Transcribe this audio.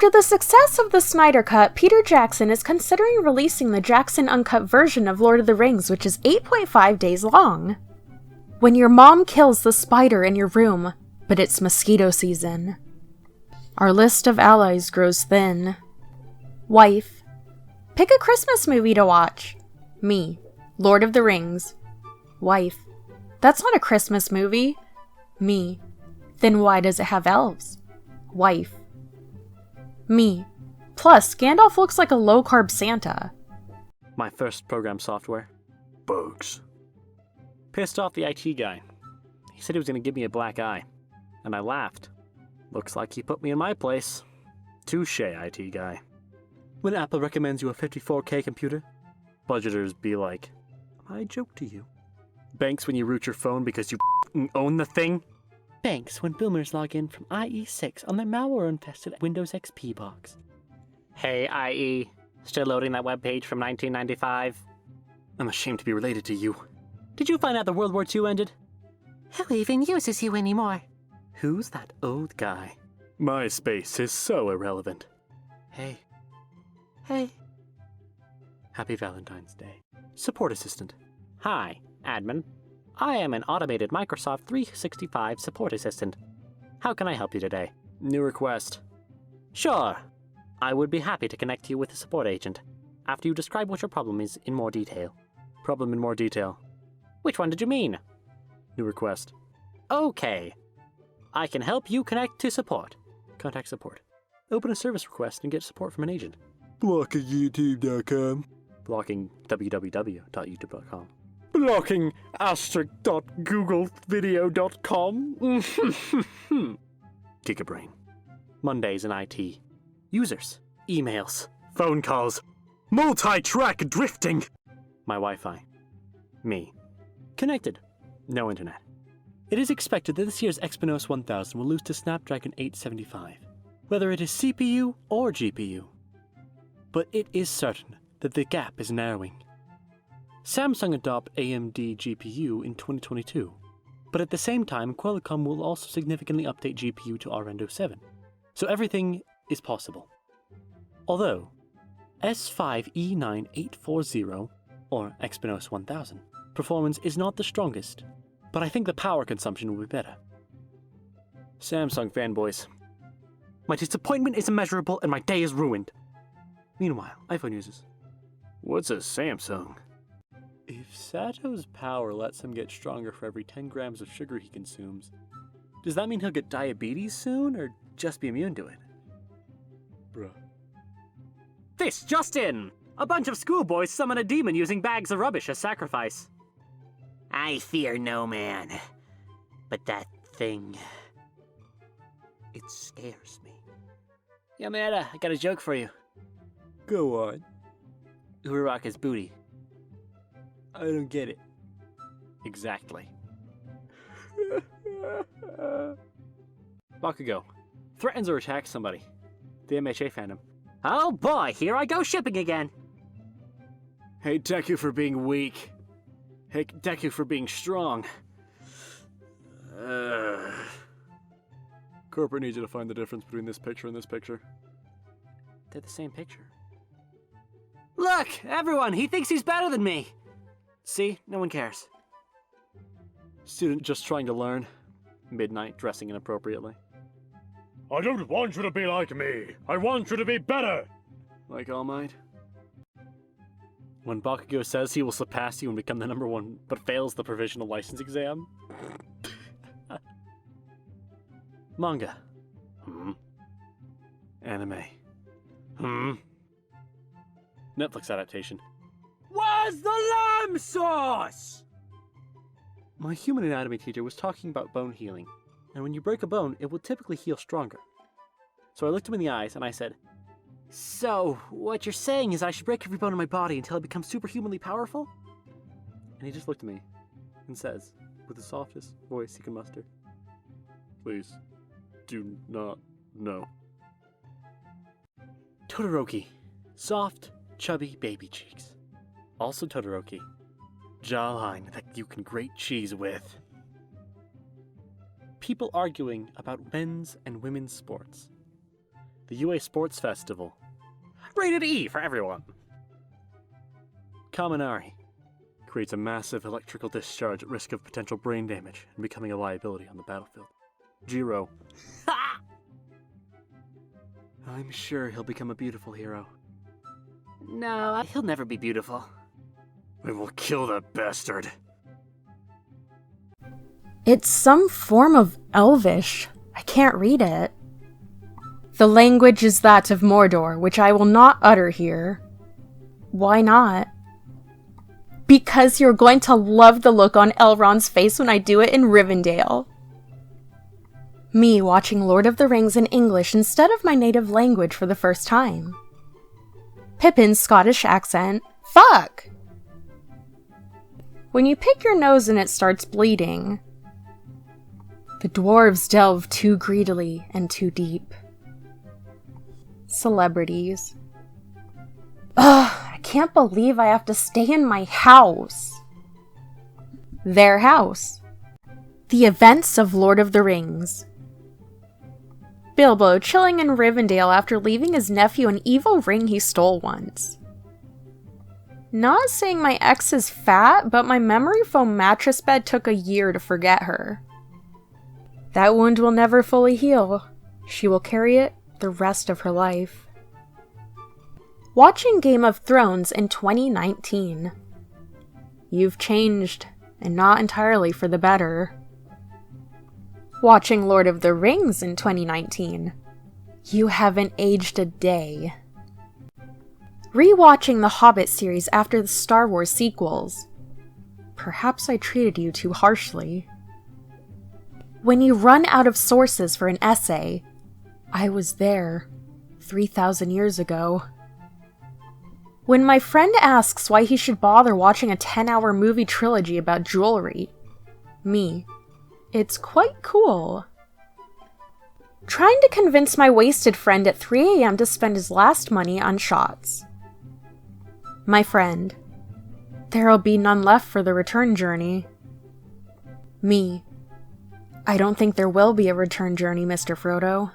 After the success of the Snyder Cut, Peter Jackson is considering releasing the Jackson Uncut version of Lord of the Rings, which is 8.5 days long. When your mom kills the spider in your room, but it's mosquito season. Our list of allies grows thin. Wife. Pick a Christmas movie to watch. Me. Lord of the Rings. Wife. That's not a Christmas movie. Me. Then why does it have elves? Wife. Me. Plus, Gandalf looks like a low-carb Santa. My first program software. Bugs. Pissed off the IT guy. He said he was going to give me a black eye. And I laughed. Looks like he put me in my place. Touche, IT guy. When Apple recommends you a 54K computer, budgeters be like, I joke to you. Banks when you root your phone because you own the thing. Banks when boomers log in from IE6 on their malware-infested Windows XP box. Hey, IE. Still loading that webpage from 1995? I'm ashamed to be related to you. Did you find out that World War II ended? Who even uses you anymore? Who's that old guy? MySpace is so irrelevant. Hey. Happy Valentine's Day. Support assistant. Hi, admin. I am an automated Microsoft 365 support assistant. How can I help you today? New request. Sure. I would be happy to connect you with a support agent after you describe what your problem is in more detail. Problem in more detail. Which one did you mean? New request. Okay. I can help you connect to support. Contact support. Open a service request and get support from an agent. BlockingYouTube.com. Blocking www.youtube.com. Blocking asterisk.googlevideo.com. Gigabrain. Mondays in IT. Users. Emails. Phone calls. Multi-track drifting. My Wi-Fi. Me. Connected. No internet. It is expected that this year's Exynos 1000 will lose to Snapdragon 875, whether it is CPU or GPU. But it is certain that the gap is narrowing. Samsung adopt AMD GPU in 2022, but at the same time Qualcomm will also significantly update GPU to Rendo 7, so everything is possible. Although, S5E9840, or Exynos 1000, performance is not the strongest, but I think the power consumption will be better. Samsung fanboys. My disappointment is immeasurable and my day is ruined. Meanwhile, iPhone users. What's a Samsung? If Sato's power lets him get stronger for every 10 grams of sugar he consumes, does that mean he'll get diabetes soon, or just be immune to it? Bruh. This just in! A bunch of schoolboys summon a demon using bags of rubbish as sacrifice. I fear no man, but that thing, it scares me. Yamada, I got a joke for you. Go on. Uraraka's his booty. I don't get it. Exactly. Bakugo. Threatens or attacks somebody. The MHA fandom. Oh boy, here I go shipping again. Hate Deku for being weak. Hate Deku for being strong. Corporate needs you to find the difference between this picture and this picture. They're the same picture. Look, everyone, he thinks he's better than me. See, no one cares. Student just trying to learn. Midnight, dressing inappropriately. I don't want you to be like me. I want you to be better. Like All Might. When Bakugo says he will surpass you and become the #1, but fails the provisional license exam. Manga. Anime. Netflix adaptation. Where's the lamb sauce? My human anatomy teacher was talking about bone healing, and when you break a bone, it will typically heal stronger. So I looked him in the eyes and I said, so, what you're saying is I should break every bone in my body until I become superhumanly powerful? And he just looked at me and says, with the softest voice he can muster, please, do not know. Todoroki. Soft, chubby baby cheeks. Also Todoroki. Jawline that you can grate cheese with. People arguing about men's and women's sports. the UA Sports Festival. Rated E for everyone. Kaminari creates a massive electrical discharge at risk of potential brain damage and becoming a liability on the battlefield. Jiro. I'm sure he'll become a beautiful hero. No, he'll never be beautiful. We will kill that bastard. It's some form of Elvish. I can't read it. The language is that of Mordor, which I will not utter here. Why not? Because you're going to love the look on Elrond's face when I do it in Rivendell. Me watching Lord of the Rings in English instead of my native language for the first time. Pippin's Scottish accent. Fuck! When you pick your nose and it starts bleeding. The dwarves delve too greedily and too deep. Celebrities. Ugh, I can't believe I have to stay in my house. Their house. The events of Lord of the Rings. Bilbo chilling in Rivendell after leaving his nephew an evil ring he stole once. Not saying my ex is fat, but my memory foam mattress bed took a year to forget her. That wound will never fully heal. She will carry it the rest of her life. Watching Game of Thrones in 2019. You've changed, and not entirely for the better. Watching Lord of the Rings in 2019. You haven't aged a day. Rewatching the Hobbit series after the Star Wars sequels. Perhaps I treated you too harshly. When you run out of sources for an essay, I was there 3,000 years ago. When my friend asks why he should bother watching a 10-hour movie trilogy about jewelry, me, it's quite cool. Trying to convince my wasted friend at 3 a.m. to spend his last money on shots. My friend, there'll be none left for the return journey. Me, I don't think there will be a return journey, Mr. Frodo.